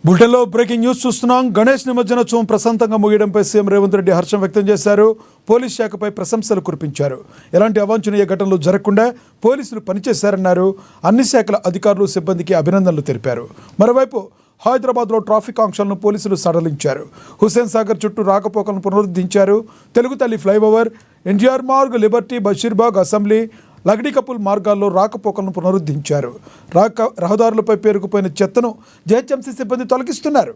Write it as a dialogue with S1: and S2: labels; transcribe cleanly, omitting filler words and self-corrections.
S1: బులెటిన్లో breaking news చూస్తున్నాం. గణేష్ నిమజ్జనోత్సవం ప్రశాంతంగా ముగియడంపై సీఎం రేవంత్ రెడ్డి హర్షం వ్యక్తం చేశారు. పోలీస్ శాఖపై ప్రశంసలు కురిపించారు. ఎలాంటి అవాంఛనీయ ఘటనలు జరగకుండా పోలీసులు పనిచేశారన్నారు. అన్ని శాఖల అధికారులు సిబ్బందికి అభినందనలు తెలిపారు. మరోవైపు హైదరాబాద్లో ట్రాఫిక్ ఆంక్షలను పోలీసులు సడలించారు. హుస్సేన్ సాగర్ చుట్టూ రాకపోకలను పునరుద్ధరించారు. Telugu Talli flyover, NTR Marg, Liberty, Basheerbagh, assembly, Lakdikapul మార్గాల్లో రాకపోకలను పునరుద్ధరించారు. రహదారులపై పేరుకుపోయిన చెత్తను జీహెచ్ఎంసీ సిబ్బంది తొలగిస్తున్నారు.